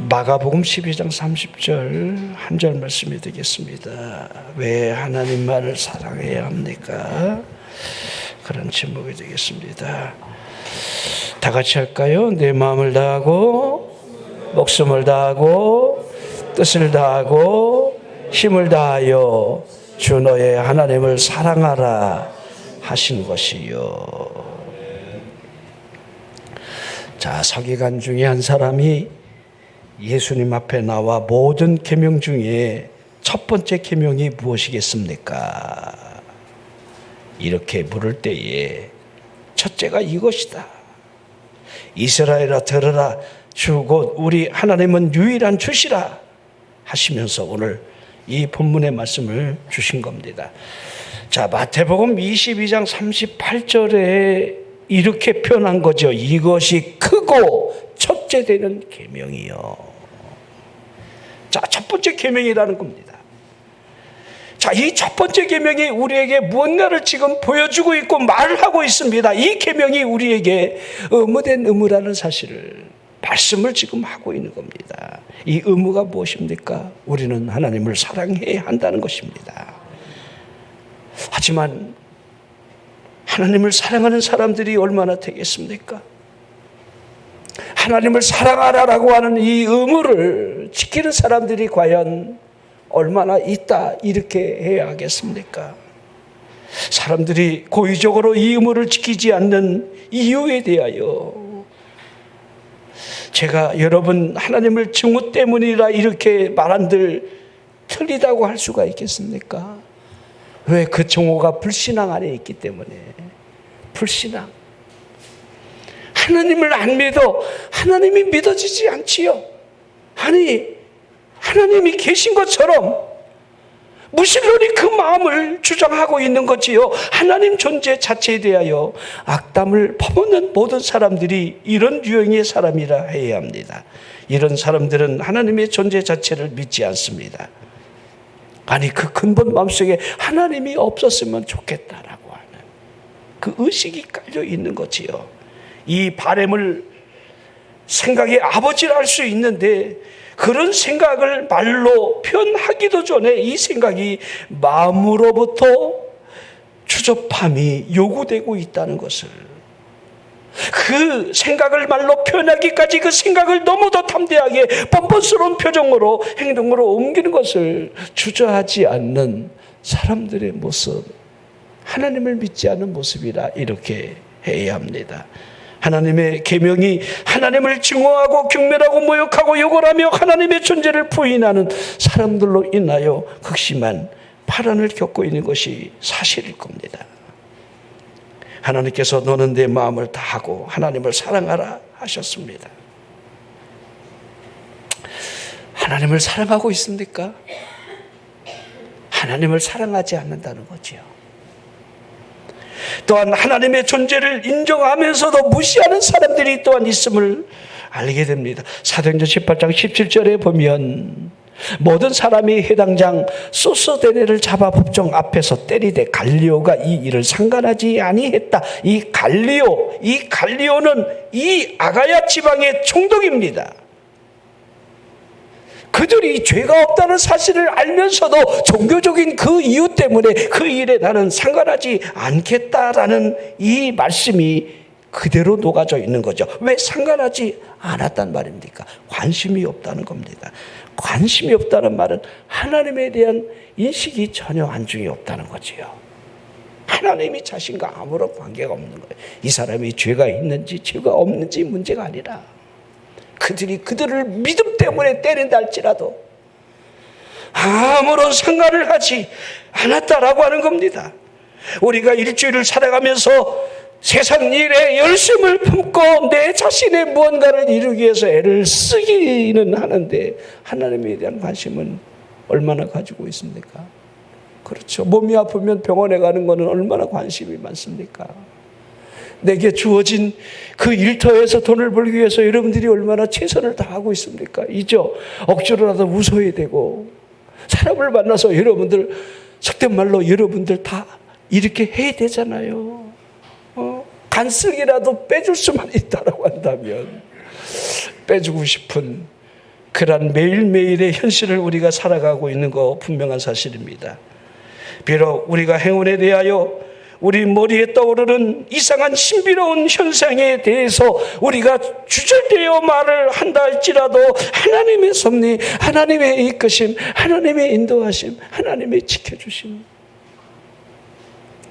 마가복음 12장 30절 한 절 말씀이 되겠습니다. 왜 하나님만을 사랑해야 합니까? 그런 제목이 되겠습니다. 다 같이 할까요? 내 마음을 다하고 목숨을 다하고 뜻을 다하고 힘을 다하여 주 너의 하나님을 사랑하라 하신 것이요. 자, 서기관 중에 한 사람이 예수님 앞에 나와 모든 계명 중에 첫 번째 계명이 무엇이겠습니까? 이렇게 물을 때에 첫째가 이것이다. 이스라엘아 들으라, 주 곧 우리 하나님은 유일한 주시라 하시면서 오늘 이 본문의 말씀을 주신 겁니다. 자, 마태복음 22장 38절에 이렇게 표현한 거죠. 이것이 크고 첫째 되는 계명이요. 자, 첫 번째 계명이라는 겁니다. 자, 이 첫 번째 계명이 우리에게 무언가를 지금 보여주고 있고 말을 하고 있습니다. 이 계명이 우리에게 의무된 의무라는 사실을, 말씀을 지금 하고 있는 겁니다. 이 의무가 무엇입니까? 우리는 하나님을 사랑해야 한다는 것입니다. 하지만 하나님을 사랑하는 사람들이 얼마나 되겠습니까? 하나님을 사랑하라라고 하는 이 의무를 지키는 사람들이 과연 얼마나 있다, 이렇게 해야 하겠습니까? 사람들이 고의적으로 이 의무를 지키지 않는 이유에 대하여 제가 여러분 하나님을 증오 때문이라 이렇게 말한들 틀리다고 할 수가 있겠습니까? 왜? 그 증오가 불신앙 안에 있기 때문에. 불신앙. 하나님을 안 믿어. 하나님이 믿어지지 않지요. 아니, 하나님이 계신 것처럼 무신론이 그 마음을 주장하고 있는 거지요. 하나님 존재 자체에 대하여 악담을 퍼붓는 모든 사람들이 이런 유형의 사람이라 해야 합니다. 이런 사람들은 하나님의 존재 자체를 믿지 않습니다. 아니, 그 근본 마음속에 하나님이 없었으면 좋겠다라고 하는 그 의식이 깔려 있는 거지요. 이 바람을 생각의 아버지라 할 수 있는데 그런 생각을 말로 표현하기도 전에 이 생각이 마음으로부터 추접함이 요구되고 있다는 것을, 그 생각을 말로 표현하기까지 그 생각을 너무도 담대하게 뻔뻔스러운 표정으로 행동으로 옮기는 것을 주저하지 않는 사람들의 모습, 하나님을 믿지 않는 모습이라 이렇게 해야 합니다. 하나님의 계명이 하나님을 증오하고 경멸하고 모욕하고 욕을 하며 하나님의 존재를 부인하는 사람들로 인하여 극심한 파란을 겪고 있는 것이 사실일 겁니다. 하나님께서 너는 내 마음을 다하고 하나님을 사랑하라 하셨습니다. 하나님을 사랑하고 있습니까? 하나님을 사랑하지 않는다는 거지요. 또한 하나님의 존재를 인정하면서도 무시하는 사람들이 또한 있음을 알게 됩니다. 사도행전 18장 17절에 보면 모든 사람이 해당장 소스데네를 잡아 법정 앞에서 때리되 갈리오가 이 일을 상관하지 아니했다. 이 갈리오는 이 아가야 지방의 총독입니다. 그들이 죄가 없다는 사실을 알면서도 종교적인 그 이유 때문에 그 일에 나는 상관하지 않겠다라는 이 말씀이 그대로 녹아져 있는 거죠. 왜 상관하지 않았단 말입니까? 관심이 없다는 겁니다. 관심이 없다는 말은 하나님에 대한 인식이 전혀 안중이 없다는 거지요. 하나님이 자신과 아무런 관계가 없는 거예요. 이 사람이 죄가 있는지 죄가 없는지 문제가 아니라 그들이 그들을 믿음 때문에 때린다 할지라도 아무런 상관을 하지 않았다라고 하는 겁니다. 우리가 일주일을 살아가면서 세상 일에 열심을 품고 내 자신의 무언가를 이루기 위해서 애를 쓰기는 하는데 하나님에 대한 관심은 얼마나 가지고 있습니까? 그렇죠. 몸이 아프면 병원에 가는 것은 얼마나 관심이 많습니까? 내게 주어진 그 일터에서 돈을 벌기 위해서 여러분들이 얼마나 최선을 다하고 있습니까? 이죠. 억지로라도 웃어야 되고 사람을 만나서 여러분들 속된 말로 여러분들 다 이렇게 해야 되잖아요. 간쓰기라도 빼줄 수만 있다라고 한다면 빼주고 싶은 그러한 매일매일의 현실을 우리가 살아가고 있는 거 분명한 사실입니다. 비록 우리가 행운에 대하여 우리 머리에 떠오르는 이상한 신비로운 현상에 대해서 우리가 주절되어 말을 한다 할지라도 하나님의 섭리, 하나님의 이끄심, 하나님의 인도하심, 하나님의 지켜주심,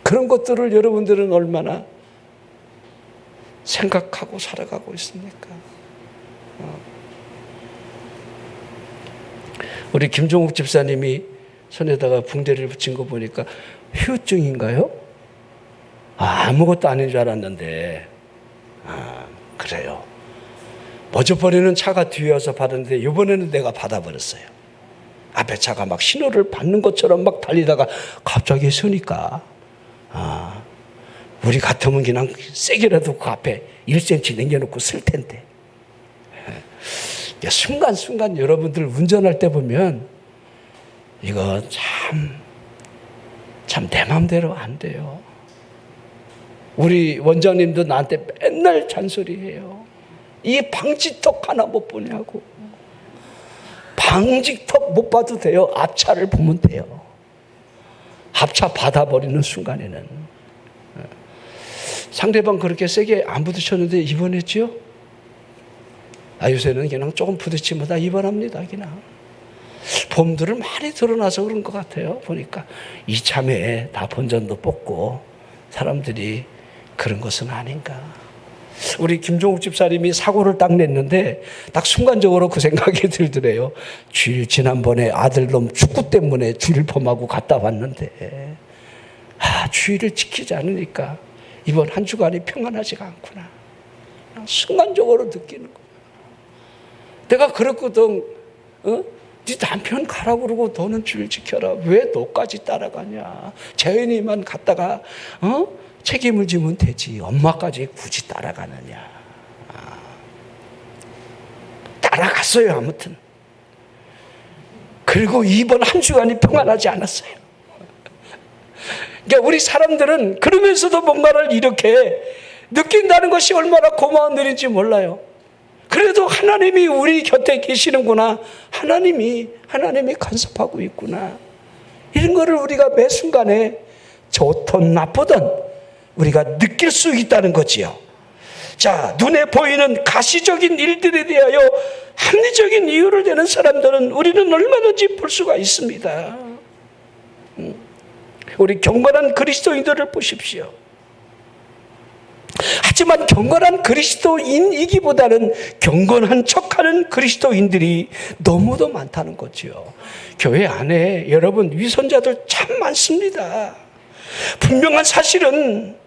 그런 것들을 여러분들은 얼마나 생각하고 살아가고 있습니까? 우리 김종욱 집사님이 손에다가 붕대를 붙인 거 보니까 휴증인가요? 아무것도 아닌 줄 알았는데, 그래요. 어저번에는 차가 뒤에 와서 받았는데 이번에는 내가 받아버렸어요. 앞에 차가 막 신호를 받는 것처럼 막 달리다가 갑자기 서니까, 우리 같으면 그냥 세게라도 그 앞에 1cm 남겨놓고 쓸 텐데. 순간순간 여러분들 운전할 때 보면 이거 참 내 마음대로 안 돼요. 우리 원장님도 나한테 맨날 잔소리해요. 이 방지턱 하나 못 보냐고. 방지턱 못 봐도 돼요. 앞차를 보면 돼요. 앞차 받아버리는 순간에는. 상대방 그렇게 세게 안 부딪혔는데 입원했지요? 요새는 그냥 조금 부딪히면 다 입원합니다. 그냥 봄들을 많이 드러나서 그런 것 같아요. 보니까 이참에 다 본전도 뽑고 사람들이 그런 것은 아닌가. 우리 김종욱 집사님이 사고를 딱 냈는데 딱 순간적으로 그 생각이 들더래요. 주일 지난번에 아들놈 축구 때문에 주일범하고 갔다 왔는데 주일을 지키지 않으니까 이번 한 주간이 평안하지가 않구나. 순간적으로 느끼는 거예요. 내가 그랬거든. 네 남편 가라고 그러고 너는 주일 지켜라. 왜 너까지 따라가냐. 재현이만 갔다가 책임을 지면 되지. 엄마까지 굳이 따라가느냐. 따라갔어요. 아무튼. 그리고 이번 한 주간이 평안하지 않았어요. 그러니까 우리 사람들은 그러면서도 뭔가를 이렇게 느낀다는 것이 얼마나 고마운 일인지 몰라요. 그래도 하나님이 우리 곁에 계시는구나. 하나님이 간섭하고 있구나. 이런 거를 우리가 매 순간에 좋든 나쁘든 우리가 느낄 수 있다는 거지요. 자, 눈에 보이는 가시적인 일들에 대하여 합리적인 이유를 대는 사람들은 우리는 얼마든지 볼 수가 있습니다. 우리 경건한 그리스도인들을 보십시오. 하지만 경건한 그리스도인이기보다는 경건한 척하는 그리스도인들이 너무도 많다는 거죠. 교회 안에 여러분 위선자들 참 많습니다. 분명한 사실은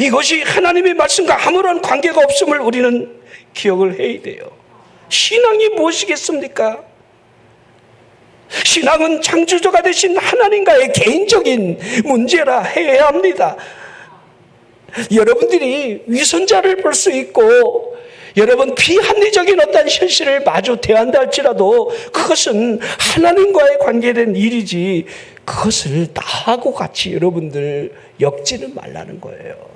이것이 하나님의 말씀과 아무런 관계가 없음을 우리는 기억을 해야 돼요. 신앙이 무엇이겠습니까? 신앙은 창조주가 되신 하나님과의 개인적인 문제라 해야 합니다. 여러분들이 위선자를 볼 수 있고 여러분 비합리적인 어떤 현실을 마주 대한다 할지라도 그것은 하나님과의 관계된 일이지 그것을 나하고 같이 여러분들 엮지는 말라는 거예요.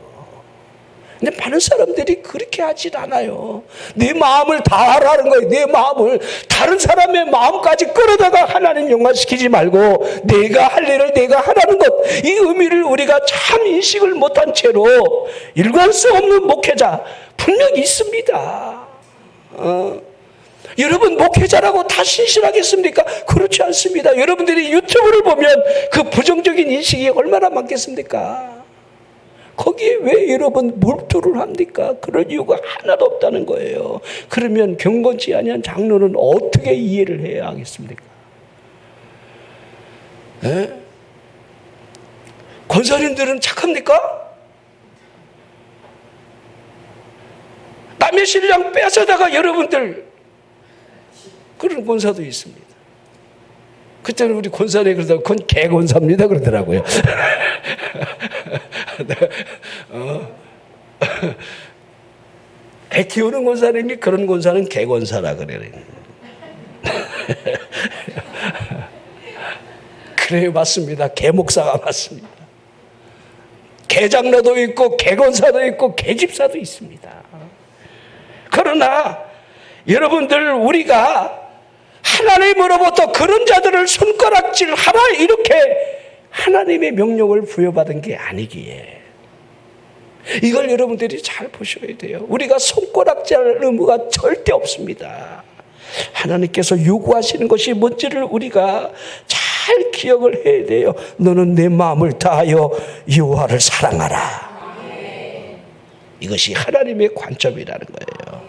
근데 많은 사람들이 그렇게 하질 않아요. 내 마음을 다 하라는 거예요. 내 마음을 다른 사람의 마음까지 끌어다가 하나님 영화시키지 말고 내가 할 일을 내가 하라는 것, 이 의미를 우리가 참 인식을 못한 채로 일관성 없는 목회자 분명히 있습니다. 여러분 목회자라고 다 신실하겠습니까? 그렇지 않습니다. 여러분들이 유튜브를 보면 그 부정적인 인식이 얼마나 많겠습니까? 거기에 왜 여러분 몰두를 합니까? 그럴 이유가 하나도 없다는 거예요. 그러면 경건치 아니한 장로는 어떻게 이해를 해야 하겠습니까? 네? 권사님들은 착합니까? 남의 신랑 뺏어다가 여러분들 그런 권사도 있습니다. 그때는 우리 권사님 그러다가 그건 개권사입니다 그러더라고요. 애 키우는 권사님이 그런 권사는 개권사라 그래요. 그래요, 맞습니다. 개목사가 맞습니다. 개장로도 있고 개권사도 있고 개집사도 있습니다. 그러나 여러분들, 우리가 하나님으로부터 그런 자들을 손가락질 하라 이렇게 하나님의 명령을 부여받은 게 아니기에, 이걸 여러분들이 잘 보셔야 돼요. 우리가 손가락질할 의무가 절대 없습니다. 하나님께서 요구하시는 것이 뭔지를 우리가 잘 기억을 해야 돼요. 너는 내 마음을 다하여 여호와를 사랑하라. 이것이 하나님의 관점이라는 거예요.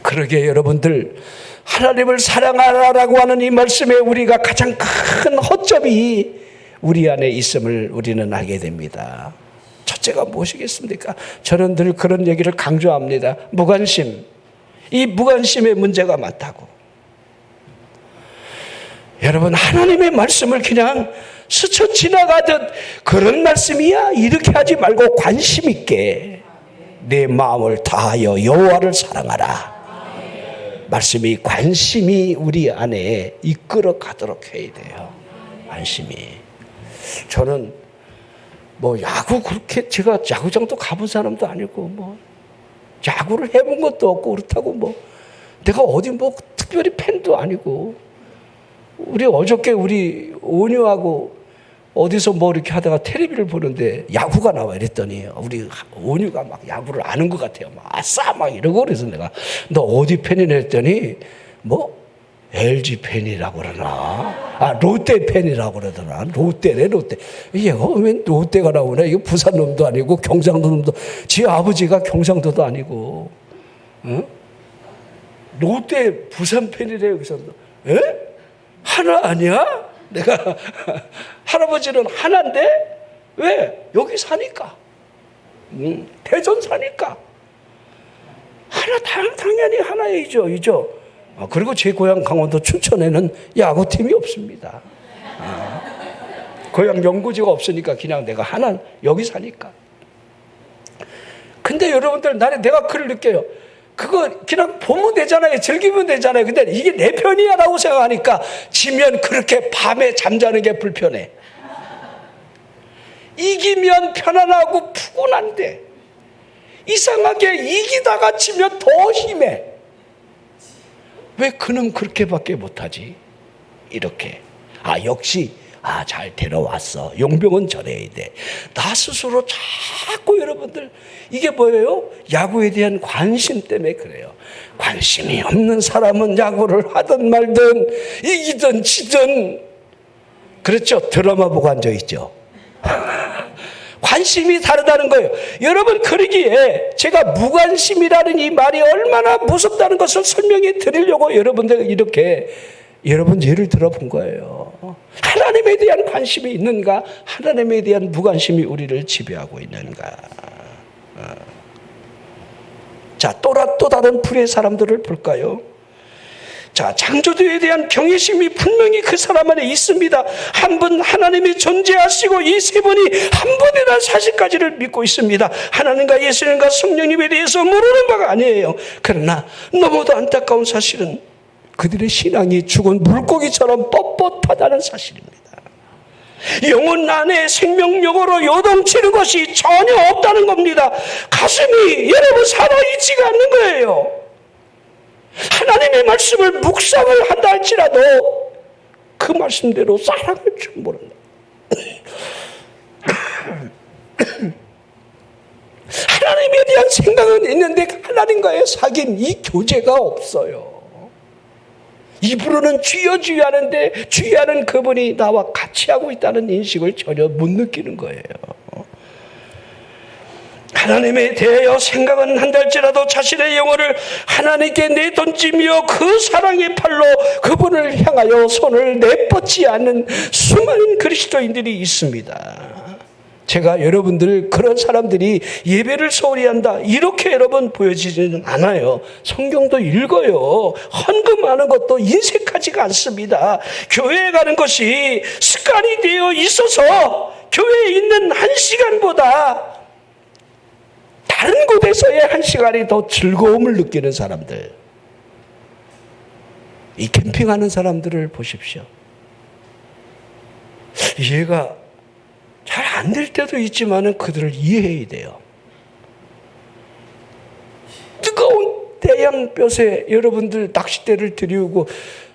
그러게 여러분들, 하나님을 사랑하라라고 하는 이 말씀에 우리가 가장 큰 허점이 우리 안에 있음을 우리는 알게 됩니다. 첫째가 무엇이겠습니까? 저는 늘 그런 얘기를 강조합니다. 무관심. 이 무관심의 문제가 많다고. 여러분, 하나님의 말씀을 그냥 스쳐 지나가듯 그런 말씀이야 이렇게 하지 말고 관심 있게 내 마음을 다하여 여호와를 사랑하라. 말씀이, 관심이 우리 안에 이끌어 가도록 해야 돼요. 관심이. 저는 야구, 그렇게 제가 야구장도 가본 사람도 아니고 야구를 해본 것도 없고 그렇다고 내가 어디 특별히 팬도 아니고, 우리 어저께 우리 온유하고 어디서 이렇게 하다가 텔레비를 보는데 야구가 나와 이랬더니 우리 온유가 막 야구를 아는 것 같아요. 아싸 막 이러고, 그래서 내가 너 어디 팬이냐 했더니 LG 팬이라고 그러나, 롯데 팬이라고 그러더라. 롯데래, 롯데. 얘가 왜 롯데가 나오나? 이거 부산 놈도 아니고 경상도 놈도, 지 아버지가 경상도도 아니고, 응? 롯데 부산 팬이래요. 그래서 에? 하나 아니야? 내가 할아버지는 하나인데 왜? 여기 사니까, 대전 사니까 하나, 당연히 하나이죠. 그리고 제 고향 강원도 춘천에는 야구팀이 없습니다. 고향 연고지가 없으니까 그냥 내가 하나, 여기 사니까. 근데 여러분들, 내가 그걸 느껴요. 그거 그냥 보면 되잖아요. 즐기면 되잖아요. 근데 이게 내 편이야 라고 생각하니까 지면 그렇게 밤에 잠자는 게 불편해. 이기면 편안하고 푸근한데 이상하게 이기다가 지면 더 심해. 왜 그는 그렇게밖에 못하지? 이렇게. 역시 잘 데려왔어. 용병은 저래야 돼. 나 스스로 자꾸, 여러분들, 이게 뭐예요? 야구에 대한 관심 때문에 그래요. 관심이 없는 사람은 야구를 하든 말든 이기든 지든, 그렇죠? 드라마 보고 앉아있죠. 관심이 다르다는 거예요. 여러분, 그러기에 제가 무관심이라는 이 말이 얼마나 무섭다는 것을 설명해 드리려고 여러분들 이렇게 여러분 예를 들어본 거예요. 하나님에 대한 관심이 있는가? 하나님에 대한 무관심이 우리를 지배하고 있는가? 자, 또 다른 불의 사람들을 볼까요? 자, 창조주에 대한 경외심이 분명히 그 사람 안에 있습니다. 한 분 하나님이 존재하시고 이 세 분이 한 분이라는 사실까지를 믿고 있습니다. 하나님과 예수님과 성령님에 대해서 모르는 바가 아니에요. 그러나 너무도 안타까운 사실은 그들의 신앙이 죽은 물고기처럼 뻣뻣하다는 사실입니다. 영혼 안에 생명력으로 요동치는 것이 전혀 없다는 겁니다. 가슴이 여러분 살아있지가 않는 거예요. 하나님의 말씀을 묵상을 한다 할지라도 그 말씀대로 사랑할 줄 모른다. 하나님에 대한 생각은 있는데 하나님과의 사귐, 이 교제가 없어요. 입으로는 주여 주여 하는데 주여하는 그분이 나와 같이 하고 있다는 인식을 전혀 못 느끼는 거예요. 하나님에 대하여 생각은 한달지라도 자신의 영혼을 하나님께 내던지며 그 사랑의 팔로 그분을 향하여 손을 내뻗지 않는 수많은 그리스도인들이 있습니다. 제가 여러분들, 그런 사람들이 예배를 소홀히 한다 이렇게 여러분 보여지지는 않아요. 성경도 읽어요. 헌금하는 것도 인색하지가 않습니다. 교회에 가는 것이 습관이 되어 있어서 교회에 있는 1시간보다 다른 곳에서의 1시간이 더 즐거움을 느끼는 사람들, 이 캠핑하는 사람들을 보십시오. 이해가 잘 안 될 때도 있지만은 그들을 이해해야 돼요. 뜨거워 하얀 뼈에 여러분들 낚싯대를 들이우고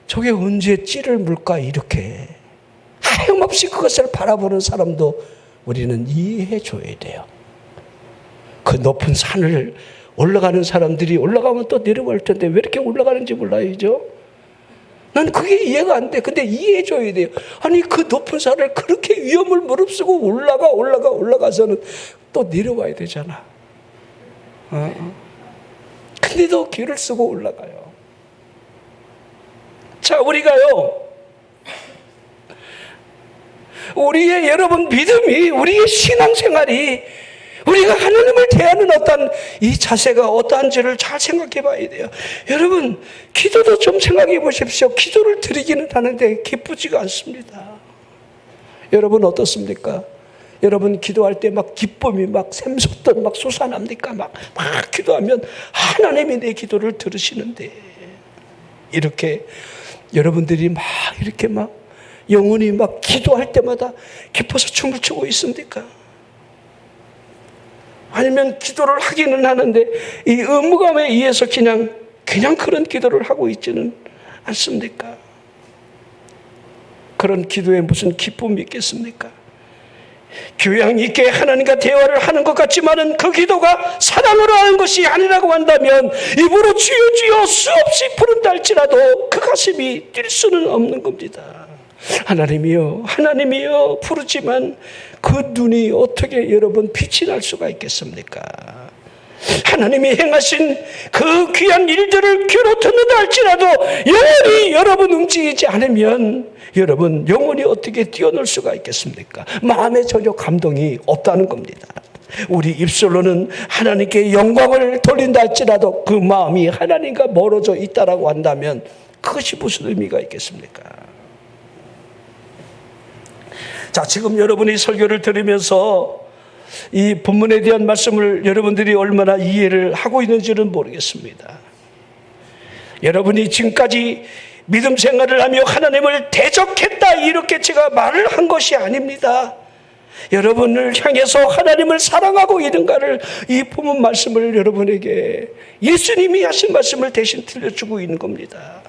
저게 언제 찌를 물까 이렇게 하염없이 그것을 바라보는 사람도 우리는 이해해 줘야 돼요. 그 높은 산을 올라가는 사람들이 올라가면 또 내려갈 텐데 왜 이렇게 올라가는지 몰라야죠. 난 그게 이해가 안 돼. 근데 이해해 줘야 돼요. 아니 그 높은 산을 그렇게 위험을 무릅쓰고 올라가서는 또 내려와야 되잖아. 근데도 길을 쓰고 올라가요. 자, 우리가요, 우리의 여러분 믿음이, 우리의 신앙생활이, 우리가 하나님을 대하는 어떤 이 자세가 어떠한지를 잘 생각해 봐야 돼요. 여러분, 기도도 좀 생각해 보십시오. 기도를 드리기는 하는데 기쁘지가 않습니다. 여러분 어떻습니까? 여러분 기도할 때 막 기쁨이 막 샘솟듯 막 솟아납니까? 막 기도하면 하나님이 내 기도를 들으시는데, 이렇게 여러분들이 막 이렇게 막 영혼이 막 기도할 때마다 기뻐서 춤을 추고 있습니까? 아니면 기도를 하기는 하는데 이 의무감에 의해서 그냥 그런 기도를 하고 있지는 않습니까? 그런 기도에 무슨 기쁨이 있겠습니까? 교양 있게 하나님과 대화를 하는 것 같지만은 그 기도가 사랑으로 하는 것이 아니라고 한다면 입으로 주여 주여 수없이 부른다 할지라도 그 가슴이 뛸 수는 없는 겁니다. 하나님이여 하나님이여 부르지만 그 눈이 어떻게 여러분 빛이 날 수가 있겠습니까? 하나님이 행하신 그 귀한 일들을 귀로 듣는다 할지라도 영혼이 여러분 움직이지 않으면 여러분 영혼이 어떻게 뛰어놀 수가 있겠습니까? 마음에 전혀 감동이 없다는 겁니다. 우리 입술로는 하나님께 영광을 돌린다 할지라도 그 마음이 하나님과 멀어져 있다라고 한다면 그것이 무슨 의미가 있겠습니까? 자, 지금 여러분이 설교를 들으면서 이 본문에 대한 말씀을 여러분들이 얼마나 이해를 하고 있는지는 모르겠습니다. 여러분이 지금까지 믿음 생활을 하며 하나님을 대적했다 이렇게 제가 말을 한 것이 아닙니다. 여러분을 향해서 하나님을 사랑하고 있는가를 이 본문 말씀을 여러분에게 예수님이 하신 말씀을 대신 들려주고 있는 겁니다.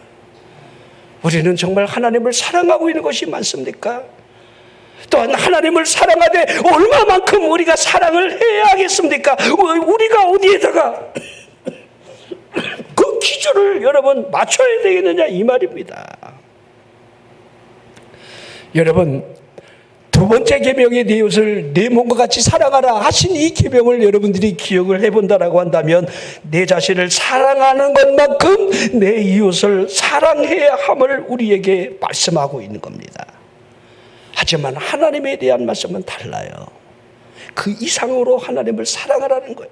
우리는 정말 하나님을 사랑하고 있는 것이 많습니까? 또한 하나님을 사랑하되 얼마만큼 우리가 사랑을 해야 하겠습니까? 우리가 어디에다가 그 기준을 여러분 맞춰야 되겠느냐 이 말입니다. 여러분 두 번째 계명의 네 이웃을 내 몸과 같이 사랑하라 하신 이 계명을 여러분들이 기억을 해본다라고 한다면 내 자신을 사랑하는 것만큼 내 이웃을 사랑해야 함을 우리에게 말씀하고 있는 겁니다. 하지만 하나님에 대한 말씀은 달라요. 그 이상으로 하나님을 사랑하라는 거예요.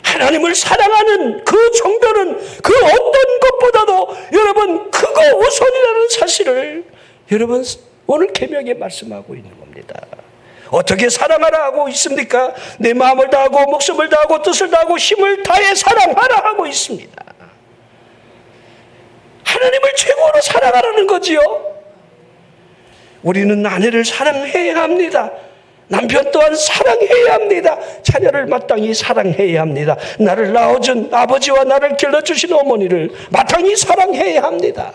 하나님을 사랑하는 그 정도는 그 어떤 것보다도 여러분 크고 우선이라는 사실을 여러분 오늘 계명에 말씀하고 있는 겁니다. 어떻게 사랑하라 하고 있습니까? 내 마음을 다하고 목숨을 다하고 뜻을 다하고 힘을 다해 사랑하라 하고 있습니다. 하나님을 최고로 사랑하라는 거지요. 우리는 아내를 사랑해야 합니다. 남편 또한 사랑해야 합니다. 자녀를 마땅히 사랑해야 합니다. 나를 낳아준 아버지와 나를 길러주신 어머니를 마땅히 사랑해야 합니다.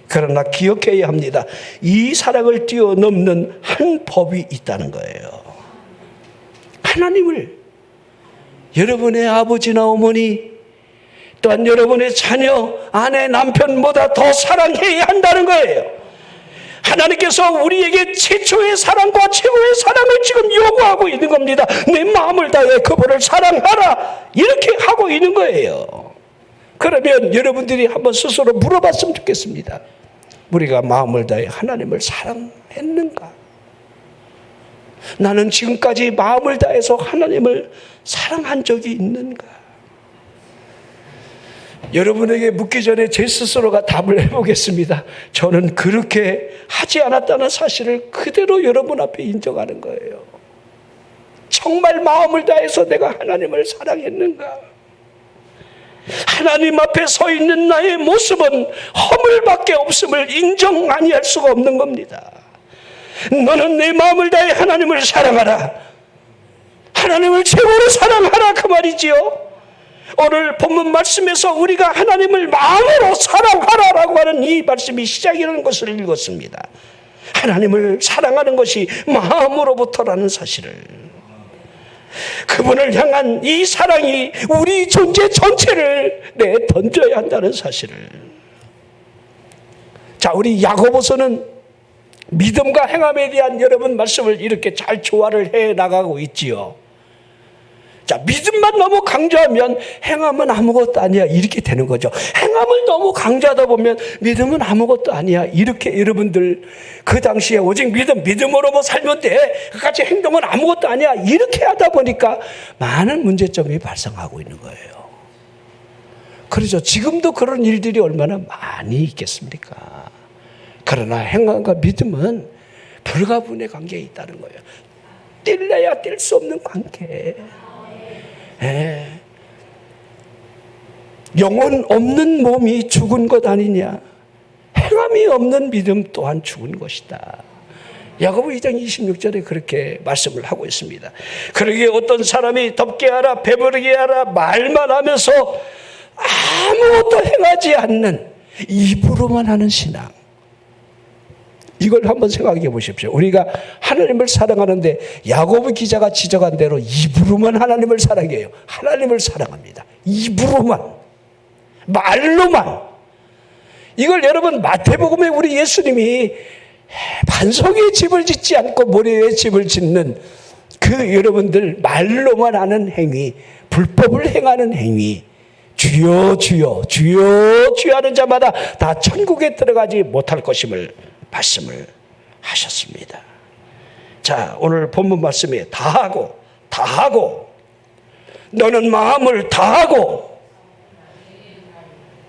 그러나 기억해야 합니다. 이 사랑을 뛰어넘는 한 법이 있다는 거예요. 하나님을 여러분의 아버지나 어머니 또한 여러분의 자녀, 아내, 남편보다 더 사랑해야 한다는 거예요. 하나님께서 우리에게 최초의 사랑과 최고의 사랑을 지금 요구하고 있는 겁니다. 내 마음을 다해 그분을 사랑하라 이렇게 하고 있는 거예요. 그러면 여러분들이 한번 스스로 물어봤으면 좋겠습니다. 우리가 마음을 다해 하나님을 사랑했는가? 나는 지금까지 마음을 다해서 하나님을 사랑한 적이 있는가? 여러분에게 묻기 전에 제 스스로가 답을 해보겠습니다. 저는 그렇게 하지 않았다는 사실을 그대로 여러분 앞에 인정하는 거예요. 정말 마음을 다해서 내가 하나님을 사랑했는가? 하나님 앞에 서 있는 나의 모습은 허물밖에 없음을 인정 아니할 수가 없는 겁니다. 너는 내 마음을 다해 하나님을 사랑하라. 하나님을 최고로 사랑하라 그 말이지요. 오늘 본문 말씀에서 우리가 하나님을 마음으로 사랑하라라고 하는 이 말씀이 시작이라는 것을 읽었습니다. 하나님을 사랑하는 것이 마음으로부터라는 사실을, 그분을 향한 이 사랑이 우리 존재 전체를 내던져야 한다는 사실을. 자, 우리 야고보서는 믿음과 행함에 대한 여러분 말씀을 이렇게 잘 조화를 해 나가고 있지요. 자, 믿음만 너무 강조하면 행함은 아무것도 아니야 이렇게 되는 거죠. 행함을 너무 강조하다 보면 믿음은 아무것도 아니야 이렇게, 여러분들 그 당시에 오직 믿음으로 뭐 살면 돼, 그같이 행동은 아무것도 아니야 이렇게 하다 보니까 많은 문제점이 발생하고 있는 거예요. 그렇죠. 지금도 그런 일들이 얼마나 많이 있겠습니까? 그러나 행함과 믿음은 불가분의 관계에 있다는 거예요. 뗄래야 뗄 수 없는 관계. 영혼 없는 몸이 죽은 것 아니냐. 행함이 없는 믿음 또한 죽은 것이다. 야고보 2장 26절에 그렇게 말씀을 하고 있습니다. 그러기에 어떤 사람이 덥게 하라 배부르게 하라 말만 하면서 아무것도 행하지 않는 입으로만 하는 신앙, 이걸 한번 생각해 보십시오. 우리가 하나님을 사랑하는데 야고보 기자가 지적한 대로 입으로만 하나님을 사랑해요. 하나님을 사랑합니다. 입으로만, 말로만. 이걸 여러분 마태복음에 우리 예수님이 반석에 집을 짓지 않고 모래 위에 집을 짓는 그 여러분들 말로만 하는 행위, 불법을 행하는 행위, 주여 주여 주여 주여 하는 자마다 다 천국에 들어가지 못할 것임을 말씀을 하셨습니다. 자, 오늘 본문 말씀에 다하고 너는 마음을 다하고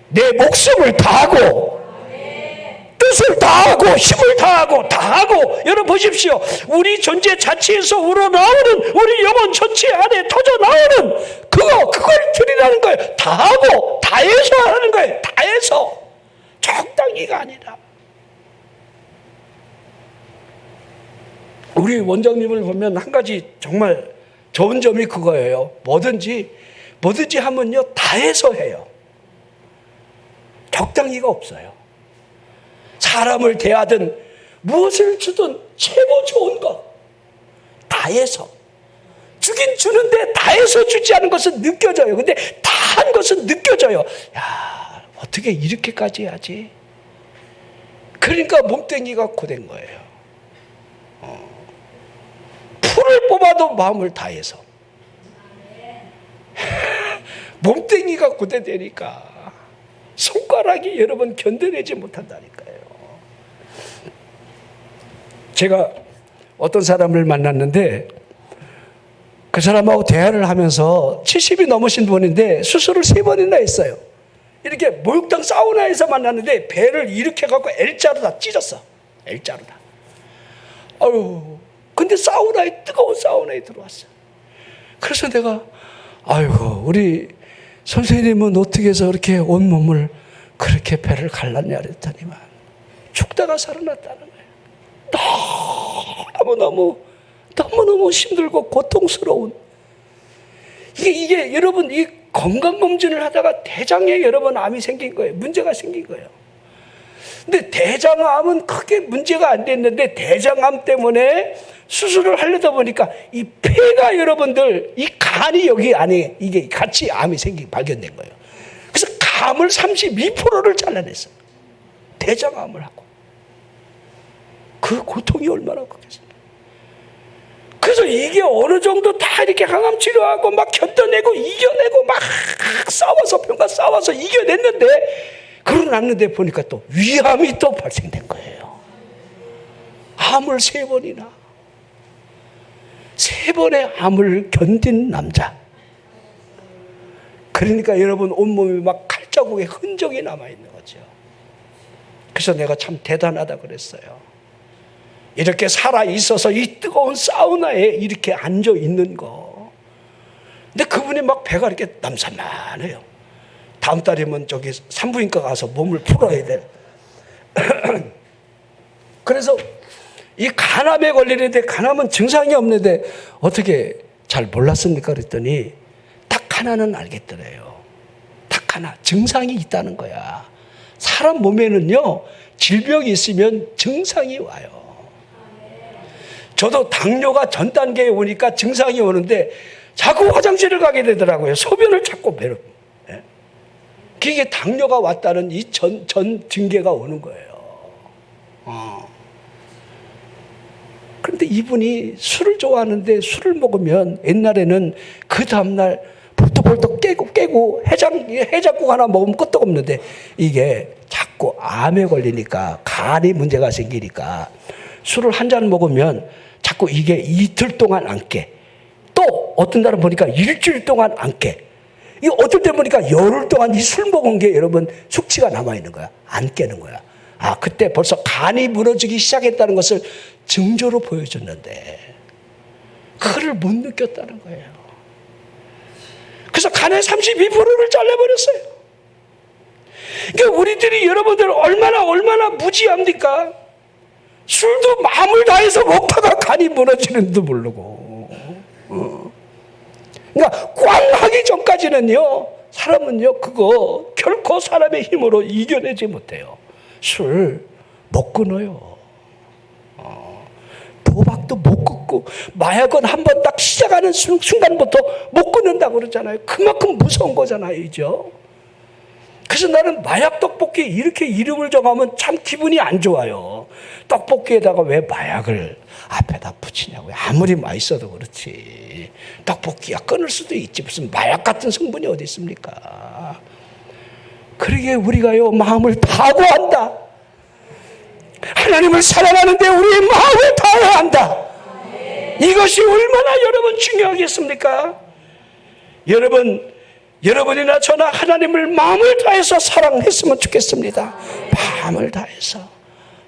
내 목숨을 다하고 뜻을 다하고 힘을 다하고 여러분 보십시오. 우리 존재 자체에서 우러나오는 우리 영혼 전체 안에 터져나오는 그걸 드리라는 거예요. 다하고 다해서 하는 거예요. 다해서, 적당히가 아니라. 우리 원장님을 보면 한 가지 정말 좋은 점이 그거예요. 뭐든지 하면요 다해서 해요. 적당히가 없어요. 사람을 대하든 무엇을 주든 최고 좋은 것 다해서. 주긴 주는데 다해서 주지 않은 것은 느껴져요. 근데 다한 것은 느껴져요. 야, 어떻게 이렇게까지 해야지? 그러니까 몸뚱이가 고된 거예요. 풀을 뽑아도 마음을 다해서. 몸뚱이가 고대되니까 손가락이 여러분 견뎌내지 못한다니까요. 제가 어떤 사람을 만났는데 그 사람하고 대화를 하면서 70이 넘으신 분인데 수술을 3번이나 했어요. 이렇게 목욕탕 사우나에서 만났는데 배를 이렇게 갖고 L자로 다 찢었어. L자로 다. 아유, 근데 뜨거운 사우나에 들어왔어요. 그래서 내가 아이고 우리 선생님은 어떻게 해서 그렇게 온몸을 그렇게 배를 갈랐냐 그랬더니만 죽다가 살아났다는 거예요. 너무너무 힘들고 고통스러운. 이게 여러분 이 건강검진을 하다가 대장에 여러분 암이 생긴 거예요. 문제가 생긴 거예요. 근데 대장암은 크게 문제가 안 됐는데 대장암 때문에 수술을 하려다 보니까 이 폐가 여러분들 이 간이 여기 안에 이게 같이 암이 발견된 거예요. 그래서 감을 32%를 잘라냈어요. 대장암을 하고. 그 고통이 얼마나 크겠습니까? 그래서 이게 어느 정도 다 이렇게 항암 치료하고 막 견뎌내고 이겨내고 막 싸워서 이겨냈는데 그러고 났는데 보니까 또 위암이 또 발생된 거예요. 암을 3번이나. 3번의 암을 견딘 남자. 그러니까 여러분 온몸이 막 칼자국의 흔적이 남아있는 거죠. 그래서 내가 참 대단하다 그랬어요. 이렇게 살아있어서 이 뜨거운 사우나에 이렇게 앉아있는 거. 근데 그분이 막 배가 이렇게 남산만해요. 다음 달이면 저기 산부인과 가서 몸을 풀어야 돼. 그래서 이 간암에 걸리는데 간암은 증상이 없는데 어떻게 잘 몰랐습니까? 그랬더니 딱 하나는 알겠더래요. 딱 하나, 증상이 있다는 거야. 사람 몸에는요, 질병이 있으면 증상이 와요. 저도 당뇨가 전 단계에 오니까 증상이 오는데 자꾸 화장실을 가게 되더라고요. 소변을 자꾸 배려. 그게 당뇨가 왔다는 이 전 징계가 오는 거예요. 그런데 이분이 술을 좋아하는데 술을 먹으면 옛날에는 그 다음날 벌떡벌떡 깨고 해장국 하나 먹으면 끄떡 없는데 이게 자꾸 암에 걸리니까 간이 문제가 생기니까 술을 한 잔 먹으면 자꾸 이게 이틀 동안 안 깨. 또 어떤 날은 보니까 일주일 동안 안 깨. 이 어떨 때 보니까 열흘 동안 이 술 먹은 게 여러분 숙취가 남아있는 거야. 안 깨는 거야. 아, 그때 벌써 간이 무너지기 시작했다는 것을 증조로 보여줬는데 그거를 못 느꼈다는 거예요. 그래서 간의 32%를 잘라버렸어요. 그러니까 우리들이 여러분들 얼마나 무지합니까? 술도 마음을 다해서 먹다가 간이 무너지는지도 모르고. 그러니까 꽝 하기 전까지는요, 사람은요, 그거 결코 사람의 힘으로 이겨내지 못해요. 술 못 끊어요. 도박도 못 끊고, 마약은 한번 딱 시작하는 순간부터 못 끊는다고 그러잖아요. 그만큼 무서운 거잖아요, 이죠? 그래서 나는 마약 떡볶이 이렇게 이름을 정하면 참 기분이 안 좋아요. 떡볶이에다가 왜 마약을 앞에다 붙이냐고요. 아무리 맛있어도 그렇지. 떡볶이야 끊을 수도 있지. 무슨 마약 같은 성분이 어디 있습니까? 그러기에 우리가요, 마음을 다하고 한다. 하나님을 사랑하는데 우리의 마음을 다해야 한다. 이것이 얼마나 여러분 중요하겠습니까? 여러분이나 저나 하나님을 마음을 다해서 사랑했으면 좋겠습니다. 마음을 다해서.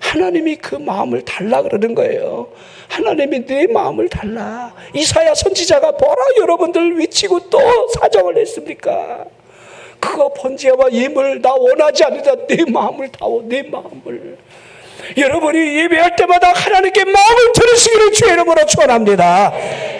하나님이 그 마음을 달라 그러는 거예요. 하나님이 내 마음을 달라. 이사야 선지자가 뭐라 여러분들 위치고 또 사정을 했습니까? 그거 번제와 예물 나 원하지 않는다. 내 마음을 다워, 내 마음을. 여러분이 예배할 때마다 하나님께 마음을 들으시기를 주의 이름으로 축원합니다.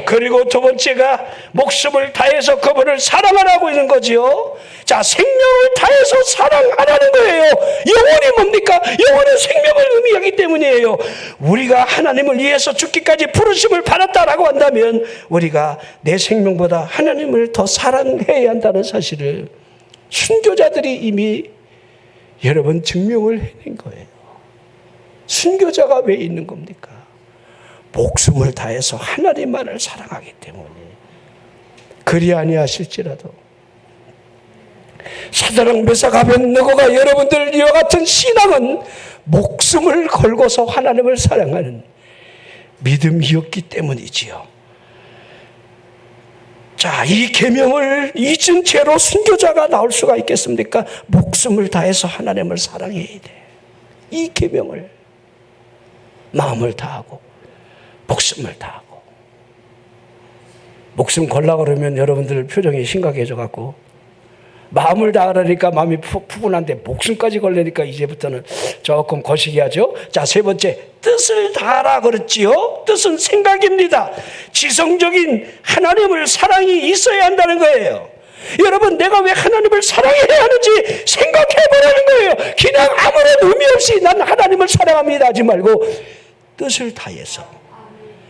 그리고 두 번째가 목숨을 다해서 그분을 사랑하라고 있는 거지요. 자, 생명을 다해서 사랑하라는 거예요. 영혼이 뭡니까? 영혼은 생명을 의미하기 때문이에요. 우리가 하나님을 위해서 죽기까지 부르심을 받았다라고 한다면 우리가 내 생명보다 하나님을 더 사랑해야 한다는 사실을 순교자들이 이미 여러분 증명을 해낸 거예요. 순교자가 왜 있는 겁니까? 목숨을 다해서 하나님만을 사랑하기 때문에. 그리 아니하실지라도 사드락 메삭 아벳느고가 여러분들 이와 같은 신앙은 목숨을 걸고서 하나님을 사랑하는 믿음이었기 때문이지요. 자, 이 계명을 잊은 채로 순교자가 나올 수가 있겠습니까? 목숨을 다해서 하나님을 사랑해야 돼. 이 계명을 마음을 다하고 목숨을 다하고. 목숨 걸라 그러면 여러분들 표정이 심각해져 갖고 마음을 다하라니까 마음이 푸근한데 목숨까지 걸려니까 이제부터는 조금 거시기하죠. 자, 세 번째, 뜻을 다하라 그랬지요. 뜻은 생각입니다. 지성적인 하나님을 사랑이 있어야 한다는 거예요. 여러분, 내가 왜 하나님을 사랑해야 하는지 생각해보라는 거예요. 그냥 아무런 의미 없이 난 하나님을 사랑합니다 하지 말고 뜻을 다해서.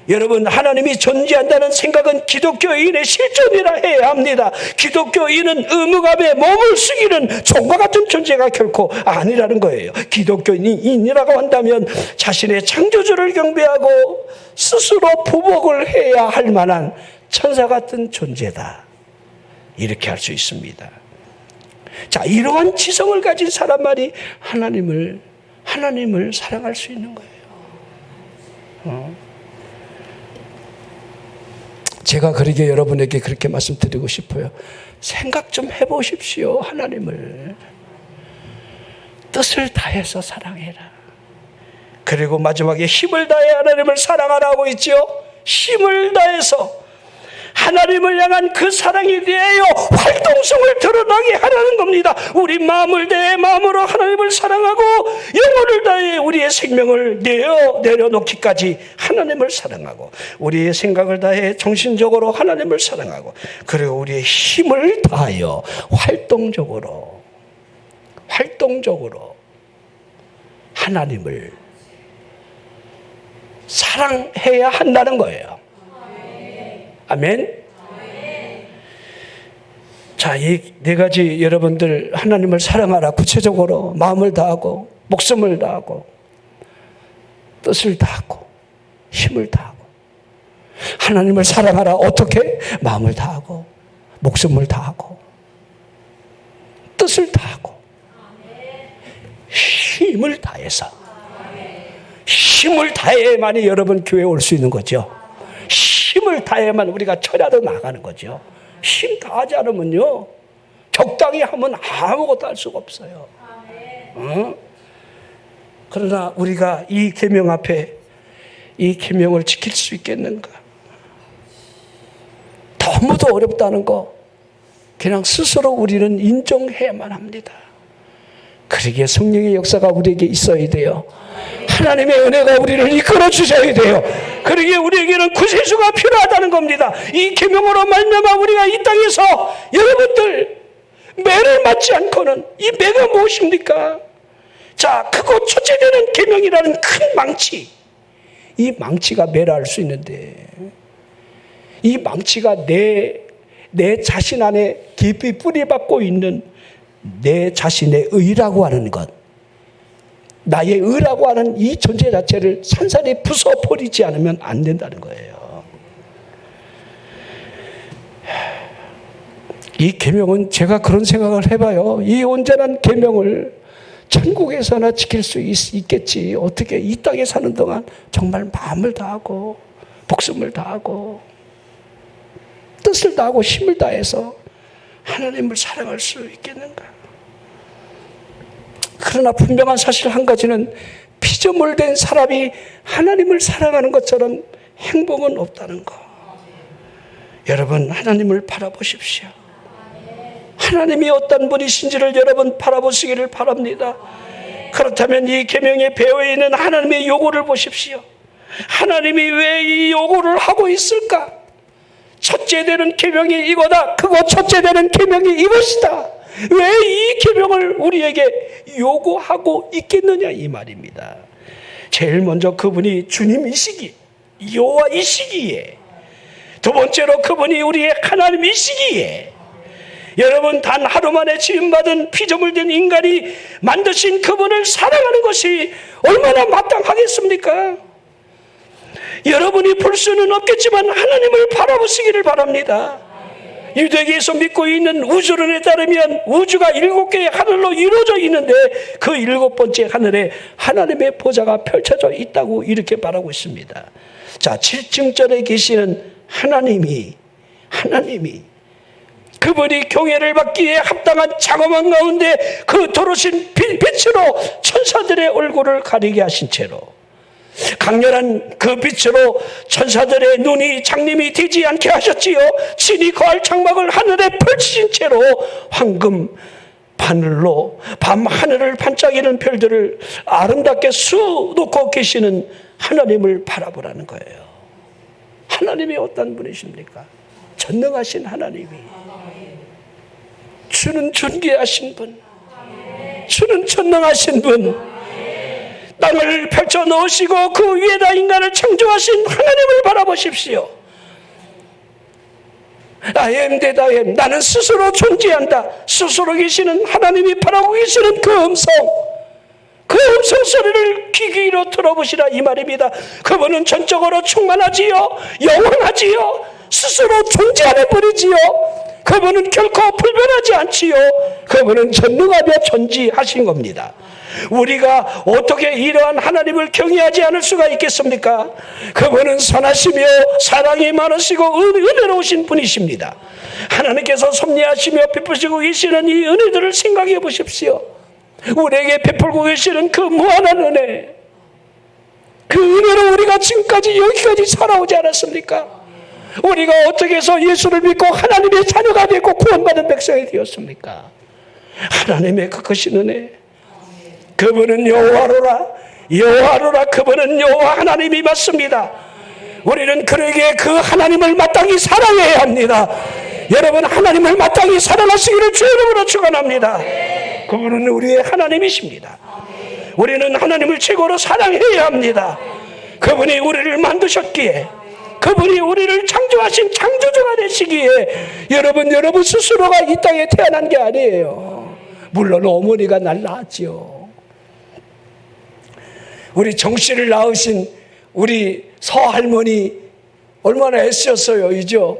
여러분, 하나님이 존재한다는 생각은 기독교인의 실존이라 해야 합니다. 기독교인은 의무감에 몸을 숙이는 종과 같은 존재가 결코 아니라는 거예요. 기독교인이라고 한다면 자신의 창조주를 경배하고 스스로 부복을 해야 할 만한 천사 같은 존재다. 이렇게 할 수 있습니다. 자, 이러한 지성을 가진 사람만이 하나님을 사랑할 수 있는 거예요. 제가 그러게 여러분에게 그렇게 말씀드리고 싶어요. 생각 좀 해보십시오. 하나님을 뜻을 다해서 사랑해라. 그리고 마지막에 힘을 다해 하나님을 사랑하라고 있죠. 힘을 다해서 하나님을 향한 그 사랑에 대하여 활동성을 드러나게 하라는 겁니다. 우리 마음을 다해 마음으로 하나님을 사랑하고 영혼을 다해 우리의 생명을 내려놓기까지 하나님을 사랑하고 우리의 생각을 다해 정신적으로 하나님을 사랑하고 그리고 우리의 힘을 다하여 활동적으로 하나님을 사랑해야 한다는 거예요. 아멘. 자, 이 네 가지 여러분들 하나님을 사랑하라. 구체적으로 마음을 다하고 목숨을 다하고 뜻을 다하고 힘을 다하고. 하나님을 사랑하라. 어떻게? 마음을 다하고 목숨을 다하고 뜻을 다하고 힘을 다해서. 힘을 다해야만이 여러분 교회에 올 수 있는 거죠. 힘을 다해야만 우리가 철야로 나가는 거죠. 힘 다하지 않으면요, 적당히 하면 아무것도 할 수가 없어요. 그러나 우리가 이 계명 앞에 이 계명을 지킬 수 있겠는가? 너무도 어렵다는 거 그냥 스스로 우리는 인정해야만 합니다. 그러기에 성령의 역사가 우리에게 있어야 돼요. 하나님의 은혜가 우리를 이끌어 주셔야 돼요. 그러기에 우리에게는 구세주가 필요하다는 겁니다. 이 계명으로 말미암아 우리가 이 땅에서 여러분들 매를 맞지 않고는, 이 매가 무엇입니까? 자, 크고 첫째 되는 계명이라는 큰 망치, 이 망치가 매라 할 수 있는데 이 망치가 내 자신 안에 깊이 뿌리박고 있는 내 자신의 의라고 하는 것, 나의 의라고 하는 이 존재 자체를 산산히 부숴버리지 않으면 안 된다는 거예요. 이 계명은 제가 그런 생각을 해봐요. 이 온전한 계명을 천국에서나 지킬 수 있겠지. 어떻게 이 땅에 사는 동안 정말 마음을 다하고 목숨을 다하고 뜻을 다하고 힘을 다해서 하나님을 사랑할 수 있겠는가? 그러나 분명한 사실 한 가지는 피조물된 사람이 하나님을 사랑하는 것처럼 행복은 없다는 거. 여러분, 하나님을 바라보십시오. 하나님이 어떤 분이신지를 여러분 바라보시기를 바랍니다. 그렇다면 이 계명의 배후에 있는 하나님의 요구를 보십시오. 하나님이 왜 이 요구를 하고 있을까? 첫째 되는 계명이 이거다. 그거 첫째 되는 계명이 이것이다. 왜 이 계명을 우리에게 요구하고 있겠느냐, 이 말입니다. 제일 먼저 그분이 주님이시기, 여호와이시기에, 두 번째로 그분이 우리의 하나님이시기에, 여러분 단 하루 만에 지음받은 피조물된 인간이 만드신 그분을 사랑하는 것이 얼마나 마땅하겠습니까? 여러분이 볼 수는 없겠지만 하나님을 바라보시기를 바랍니다. 유대계에서 믿고 있는 우주론에 따르면 우주가 7개의 하늘로 이루어져 있는데 그 7번째 하늘에 하나님의 보좌가 펼쳐져 있다고 이렇게 말하고 있습니다. 자, 7층전에 계시는 하나님이 그분이 경외를 받기에 합당한 장엄한 가운데 그 도로신 빛으로 천사들의 얼굴을 가리게 하신 채로, 강렬한 그 빛으로 천사들의 눈이 장님이 되지 않게 하셨지요. 친히 거할 장막을 하늘에 펼치신 채로 황금 바늘로 밤 하늘을 반짝이는 별들을 아름답게 수놓고 계시는 하나님을 바라보라는 거예요. 하나님이 어떤 분이십니까? 전능하신 하나님이, 주는 존귀하신 분, 주는 전능하신 분, 땅을 펼쳐 놓으시고 그 위에다 인간을 창조하신 하나님을 바라보십시오. I am that I am. 나는 스스로 존재한다. 스스로 계시는 하나님이 바라고 계시는 그 음성 소리를 귀 기울여 들어보시라, 이 말입니다. 그분은 전적으로 충만하지요, 영원하지요, 스스로 존재하는 분이지요. 그분은 결코 불변하지 않지요. 그분은 전능하며 존재하신 겁니다. 우리가 어떻게 이러한 하나님을 경외하지 않을 수가 있겠습니까? 그분은 선하시며 사랑이 많으시고 은혜로우신 분이십니다. 하나님께서 섭리하시며 베푸시고 계시는 이 은혜들을 생각해 보십시오. 우리에게 베풀고 계시는 그 무한한 은혜, 그 은혜로 우리가 지금까지 여기까지 살아오지 않았습니까? 우리가 어떻게 해서 예수를 믿고 하나님의 자녀가 되고 구원받은 백성이 되었습니까? 하나님의 그것이 은혜. 그분은 여호와로라. 여호와로라. 그분은 여호와 하나님이 맞습니다. 우리는 그러기에 그 하나님을 마땅히 사랑해야 합니다. 여러분, 하나님을 마땅히 사랑하시기를 주의 이름으로 축원합니다. 그분은 우리의 하나님이십니다. 우리는 하나님을 최고로 사랑해야 합니다. 그분이 우리를 만드셨기에, 그분이 우리를 창조하신 창조주가 되시기에 여러분 스스로가 이 땅에 태어난 게 아니에요. 물론 어머니가 날 낳았지요. 우리 정씨를 낳으신 우리 서할머니 얼마나 애쓰셨어요. 이죠?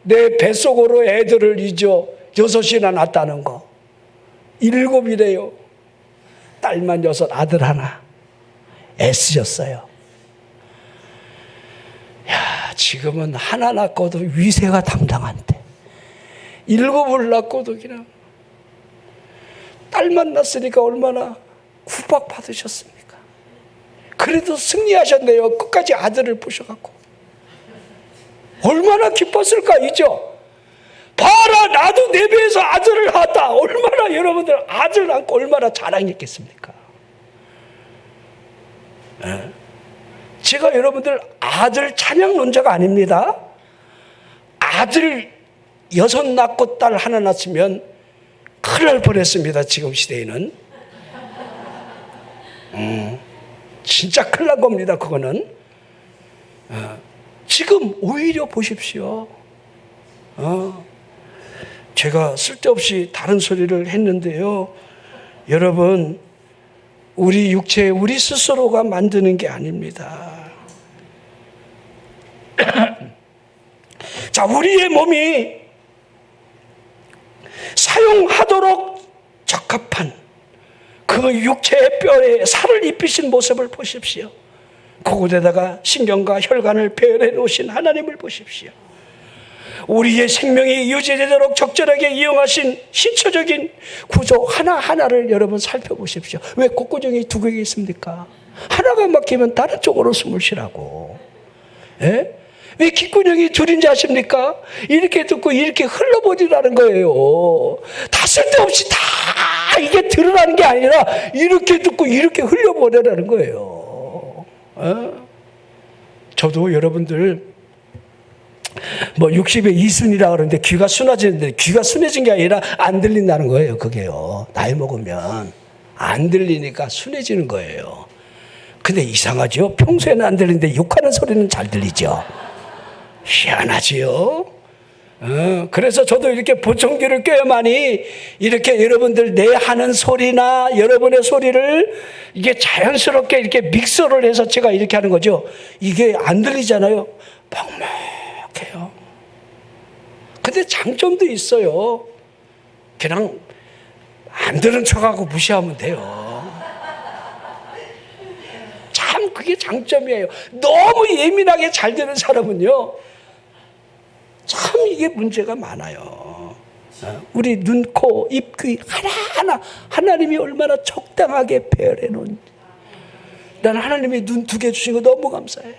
내 뱃속으로 애들을 이죠? 6이나 낳았다는 거. 7이래요. 딸만 6, 아들 하나. 애쓰셨어요. 야, 지금은 하나 낳고도 위세가 당당한데 7을 낳고도 그냥 딸만 낳았으니까 얼마나 구박받으셨습니까? 그래도 승리하셨네요. 끝까지 아들을 보셔갖고. 얼마나 기뻤을까, 이죠? 봐라, 나도 내 배에서 아들을 낳았다. 얼마나 여러분들 아들 낳고 얼마나 자랑했겠습니까? 제가 여러분들 아들 찬양론자가 아닙니다. 아들 6 낳고 딸 하나 낳았으면 큰일 날 뻔했습니다. 지금 시대에는. 진짜 큰일 난 겁니다. 그거는. 지금 오히려 보십시오. 제가 쓸데없이 다른 소리를 했는데요. 여러분, 우리 육체, 우리 스스로가 만드는 게 아닙니다. 자, 우리의 몸이 사용하도록 적합한 그 육체의 뼈에 살을 입히신 모습을 보십시오. 그곳에다가 신경과 혈관을 배열해 놓으신 하나님을 보십시오. 우리의 생명이 유지되도록 적절하게 이용하신 신체적인 구조 하나하나를 여러분 살펴보십시오. 왜 콧구멍이 2개가 있습니까? 하나가 막히면 다른 쪽으로 숨을 쉬라고. 예? 왜 귓구녕이 2인지 아십니까? 이렇게 듣고 이렇게 흘러버리라는 거예요. 다 쓸데없이 다 이게 들으라는 게 아니라 이렇게 듣고 이렇게 흘려버리라는 거예요. 저도 여러분들 뭐 60에 2순이라 그러는데 귀가 순해지는데, 귀가 순해진 게 아니라 안 들린다는 거예요. 그게요. 나이 먹으면 안 들리니까 순해지는 거예요. 근데 이상하죠? 평소에는 안 들리는데 욕하는 소리는 잘 들리죠. 희한하지요. 그래서 저도 이렇게 보청기를 껴야만이 이렇게 여러분들 내 하는 소리나 여러분의 소리를 이게 자연스럽게 이렇게 믹서를 해서 제가 이렇게 하는 거죠. 이게 안 들리잖아요. 먹먹해요. 근데 장점도 있어요. 그냥 안 들은 척하고 무시하면 돼요. 참 그게 장점이에요. 너무 예민하게 잘 되는 사람은요, 참 이게 문제가 많아요. 우리 눈, 코, 입, 귀 하나하나 하나님이 얼마나 적당하게 배열해 놓은지. 난 하나님이 눈 2개 주신 거 너무 감사해.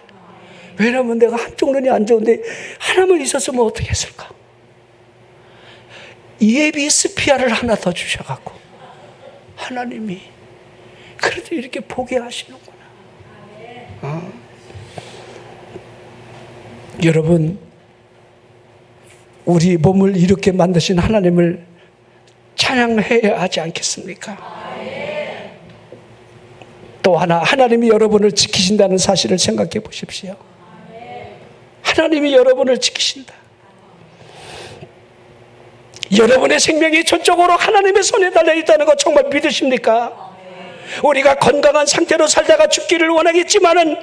왜냐면 내가 한쪽 눈이 안 좋은데 하나만 있었으면 어떻게 했을까? 예비 스피아를 하나 더 주셔갖고 하나님이 그래도 이렇게 보게 하시는구나. 여러분, 우리 몸을 이렇게 만드신 하나님을 찬양해야 하지 않겠습니까? 또 하나, 하나님이 여러분을 지키신다는 사실을 생각해 보십시오. 하나님이 여러분을 지키신다. 여러분의 생명이 전적으로 하나님의 손에 달려있다는 거 정말 믿으십니까? 우리가 건강한 상태로 살다가 죽기를 원하겠지만은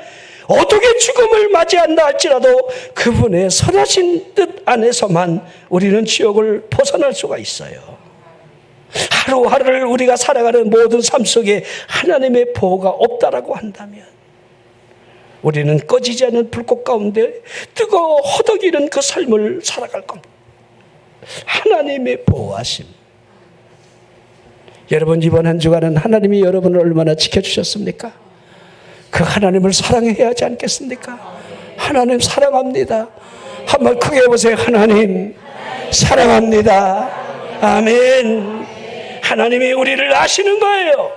어떻게 죽음을 맞이한다 할지라도 그분의 선하신 뜻 안에서만 우리는 지옥을 벗어날 수가 있어요. 하루하루를 우리가 살아가는 모든 삶 속에 하나님의 보호가 없다라고 한다면 우리는 꺼지지 않는 불꽃 가운데 뜨거워 허덕이는 그 삶을 살아갈 겁니다. 하나님의 보호하심. 여러분, 이번 한 주간은 하나님이 여러분을 얼마나 지켜주셨습니까? 그 하나님을 사랑해야 하지 않겠습니까? 하나님 사랑합니다. 한번 크게 해보세요. 하나님 사랑합니다. 아멘. 하나님이 우리를 아시는 거예요.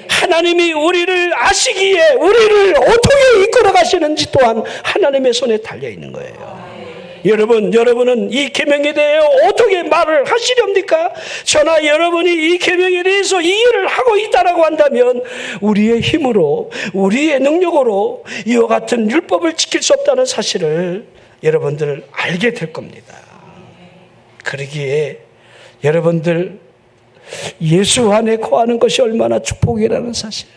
하나님이 우리를 아시기에 우리를 어떻게 이끌어 가시는지 또한 하나님의 손에 달려 있는 거예요. 여러분은 이 계명에 대해 어떻게 말을 하시렵니까? 저나 여러분이 이 계명에 대해서 이해를 하고 있다라고 한다면 우리의 힘으로, 우리의 능력으로 이와 같은 율법을 지킬 수 없다는 사실을 여러분들 알게 될 겁니다. 그러기에 여러분들 예수 안에 거하는 것이 얼마나 축복이라는 사실,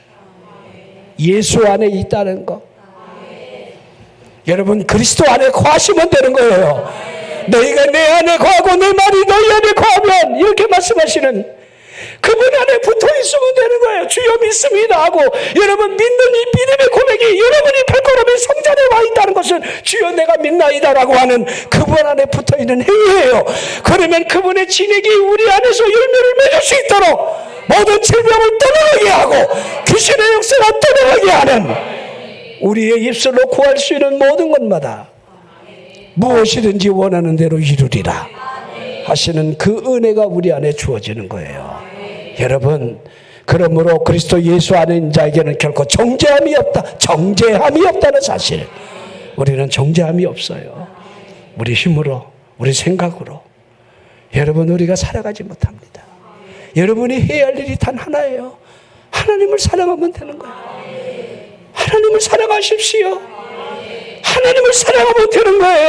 예수 안에 있다는 것, 여러분 그리스도 안에 거하시면 되는 거예요. 너희가 내 안에 거하고 내 말이 너희 안에 거하면, 이렇게 말씀하시는 그분 안에 붙어 있으면 되는 거예요. 주여 믿습니다 하고 여러분 믿는 이 믿음의 고백이 여러분이 발걸음의 성전에 와 있다는 것은 주여 내가 믿나이다라고 하는 그분 안에 붙어 있는 행위예요. 그러면 그분의 진액이 우리 안에서 열매를 맺을 수 있도록 모든 질병을 떠나가게 하고 귀신의 역사가 떠나가게 하는, 우리의 입술로 구할 수 있는 모든 것마다 무엇이든지 원하는 대로 이루리라 하시는 그 은혜가 우리 안에 주어지는 거예요. 여러분, 그러므로 그리스도 예수 안에 있는 자에게는 결코 정죄함이 없다는 사실, 우리는 정죄함이 없어요. 우리 힘으로, 우리 생각으로 여러분 우리가 살아가지 못합니다. 여러분이 해야 할 일이 단 하나예요. 하나님을 사랑하면 되는 거예요. 하나님을 사랑하십시오. 하나님을 사랑하면 되는 거예요.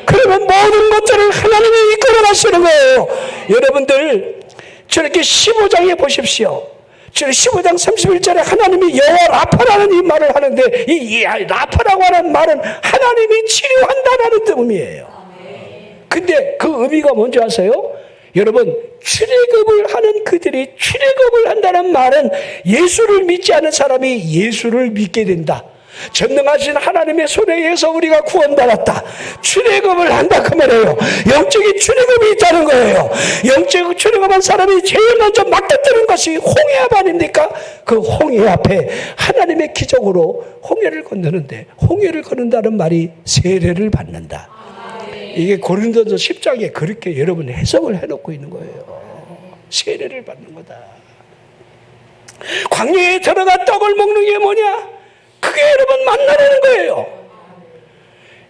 그러면 모든 것들을 하나님이 이끌어 가시는 거예요. 여러분들 저렇게 15장에 보십시오. 저 15장 31절에 하나님이 여호와 라파라는 이 말을 하는데, 이 라파라고 하는 말은 하나님이 치료한다라는 의미예요. 근데 그 의미가 뭔지 아세요? 여러분, 출애굽을 하는 그들이 출애굽을 한다는 말은 예수를 믿지 않은 사람이 예수를 믿게 된다. 전능하신 하나님의 손에 의해서 우리가 구원받았다. 출애굽을 한다 그 말이에요. 영적인 출애굽이 있다는 거예요. 영적 출애굽한 사람이 제일 먼저 맡겼다는 것이 홍해압 아닙니까? 그 홍해 앞에 하나님의 기적으로 홍해를 건너는데, 홍해를 건넌다는 말이 세례를 받는다. 이게 고린도서 10장에 그렇게 여러분이 해석을 해놓고 있는 거예요. 세례를 받는 거다. 광야에 들어가 떡을 먹는 게 뭐냐? 그게 여러분 만나라는 거예요.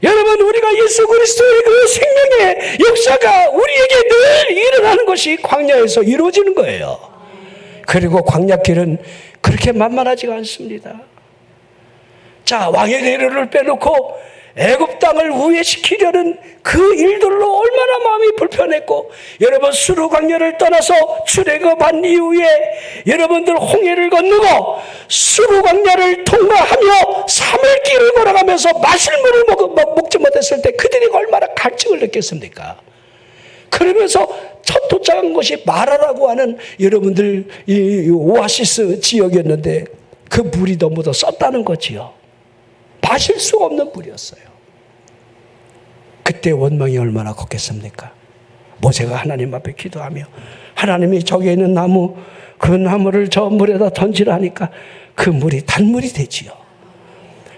여러분, 우리가 예수 그리스도의 그 생명의 역사가 우리에게 늘 일어나는 것이 광야에서 이루어지는 거예요. 그리고 광야길은 그렇게 만만하지가 않습니다. 자, 왕의 대로를 빼놓고 애굽 땅을 우회시키려는 그 일들로 얼마나 마음이 불편했고, 여러분 수르 광야를 떠나서 출애굽한 이후에 여러분들 홍해를 건너고 수르 광야를 통과하며 3일 길을 걸어가면서 마실 물을 먹지 못했을 때 그들이 얼마나 갈증을 느꼈습니까? 그러면서 첫 도착한 것이 마라라고 하는 여러분들 이 오아시스 지역이었는데 그 물이 너무 더 썼다는 거지요. 마실 수가 없는 물이었어요. 그때 원망이 얼마나 컸겠습니까? 모세가 하나님 앞에 기도하며 하나님이 저기에 있는 나무, 그 나무를 저 물에다 던지라 하니까 그 물이 단물이 되지요.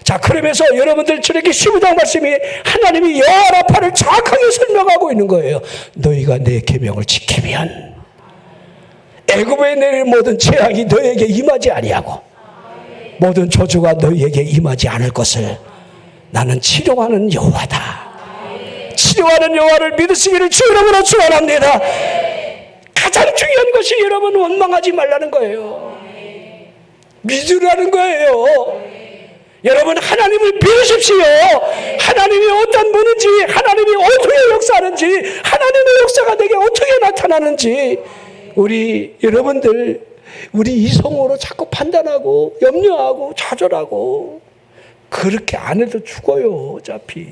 자, 그러면서 여러분들 저렇게 15장 말씀이 하나님이 여호와 라파를 정확하게 설명하고 있는 거예요. 너희가 내 계명을 지키면 애굽에 내릴 모든 재앙이 너에게 임하지 아니하고 모든 저주가 너희에게 임하지 않을 것을 나는 치료하는 여호와다. 치료하는 여호와를 믿으시기를 주 이름으로 축원합니다. 가장 중요한 것이 여러분 원망하지 말라는 거예요. 믿으라는 거예요. 여러분 하나님을 믿으십시오. 하나님이 어떤 분인지, 하나님이 어떻게 역사하는지, 하나님의 역사가 내게 어떻게 나타나는지 여러분들 우리 이성으로 자꾸 판단하고 염려하고 좌절하고 그렇게 안 해도 죽어요. 어차피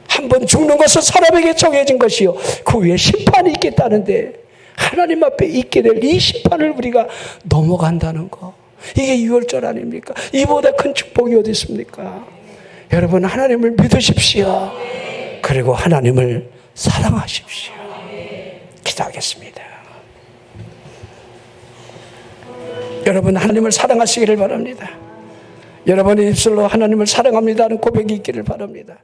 한번 죽는 것은 사람에게 정해진 것이요 그 위에 심판이 있겠다는데 하나님 앞에 있게 될 이 심판을 우리가 넘어간다는 거, 이게 유월절 아닙니까? 이보다 큰 축복이 어디 있습니까? 여러분 하나님을 믿으십시오. 그리고 하나님을 사랑하십시오. 기도하겠습니다. 여러분 하나님을 사랑하시기를 바랍니다. 여러분의 입술로 하나님을 사랑합니다 하는 고백이 있기를 바랍니다.